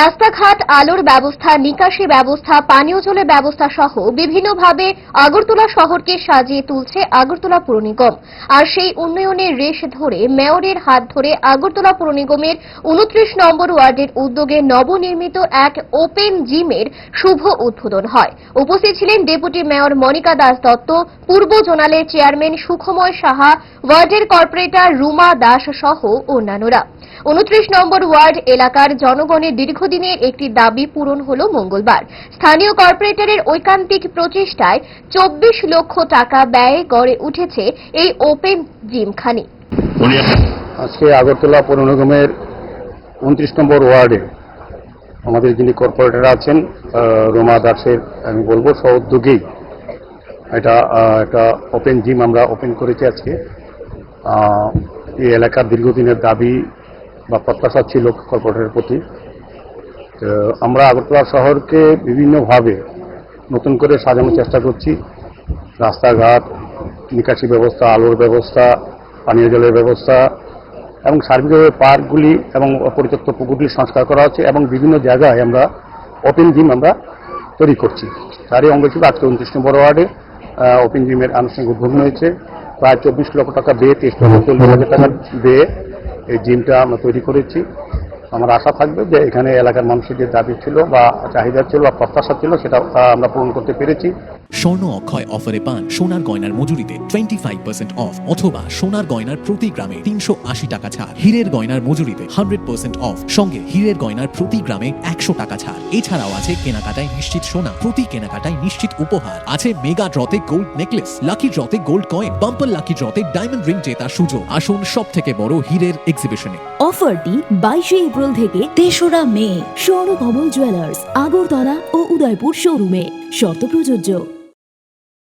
রাস্তাঘাট, আলোর ব্যবস্থা, নিকাশি ব্যবস্থা, পানীয় জলের ব্যবস্থা সহ বিভিন্নভাবে আগরতলা শহরকে সাজিয়ে তুলছে আগরতলা পুর নিগম। আর সেই উন্নয়নের রেশ ধরে মেয়রের হাত ধরে আগরতলা পুর নিগমের 29 নম্বর ওয়ার্ডের উদ্যোগে নবনির্মিত এক ওপেন জিমের শুভ উদ্বোধন হয়। উপস্থিত ছিলেন ডেপুটি মেয়র মনিকা দাস দত্ত, পূর্ব জোনালের চেয়ারম্যান সুখময় সাহা, ওয়ার্ডের কর্পোরেটর রুমা দাস সহ অন্যান্যরা। 29 নম্বর ওয়ার্ড এলাকার জনগণের দীর্ঘদিনের একটি দাবি পূরণ হল মঙ্গলবার। স্থানীয় কর্পোরেটরের ঐকান্তিক প্রচেষ্টায় 24 লক্ষ টাকা ব্যয়ে গড়ে উঠেছে এই ওপেন জিমখানি। আজকে আগরতলা পৌর নিগমের 29 নম্বর ওয়ার্ডে আমাদের যিনি কর্পোরেটর আছেন রোমা দাসের আমি বলবো সহোদ্যোগী এটা একটা ওপেন জিম আমরা ওপেন করেছি আজকে। এই এলাকার দীর্ঘদিনের দাবি বা প্রত্যাশা ছিল কর্পোরেটরের প্রতি। আমরা আগরতলা শহরকে বিভিন্নভাবে নতুন করে সাজানোর চেষ্টা করছি। রাস্তাঘাট, নিকাশি ব্যবস্থা, আলোর ব্যবস্থা, পানীয় জলের ব্যবস্থা এবং সার্বিকভাবে পার্কগুলি এবং পরিত্যক্ত পুকুরগুলি সংস্কার করা হচ্ছে এবং বিভিন্ন জায়গায় আমরা ওপেন জিম আমরা তৈরি করছি। তারই অঙ্গ ছিল আজকে 29 নম্বর ওয়ার্ডে ওপেন জিমের আনুষ্ঠানিক উদ্বোধন হয়েছে। প্রায় 24 লক্ষ টাকা ব্যয়ে 23,40,000 টাকা ব্যয়ে এই জিমটা আমরা তৈরি করেছি। আমার আশা থাকবে যে এখানে এলাকার মানুষের যে দাবি ছিল বা চাহিদা ছিল বা প্রত্যাশা ছিল সেটা আমরা পূরণ করতে পেরেছি। স্বর্ণ অক্ষয় অফারে পান সোনার গয়নার মজুরিতে 25% অফ অথবা সোনার গয়নার প্রতি গ্রামে 380 টাকা ছাড়। হীরের গয়নার মজুরিতে 100% অফ, সঙ্গে হীরের গয়নার প্রতি গ্রামে 100 টাকা ছাড়। এছাড়াও আছে কেনাকাটায় নিশ্চিত সোনা, প্রতি কেনাকাটায় নিশ্চিত উপহার। আছে মেগা ড্রতে গোল্ড নেকলেস, লাকি ড্রতে গোল্ড কয়েন, বাম্পার লাকি ড্রতে ডায়মন্ড রিং জেতার সুযোগ। আসুন সব থেকে বড় হীরের এক্সিবিশনে। অফারটি 22 এপ্রিল থেকে 3রা মে স্বর্ণকমল জুয়েলার্স আগরতলা ও উদয়পুর শোরুমে। শর্ত প্রযোজ্য।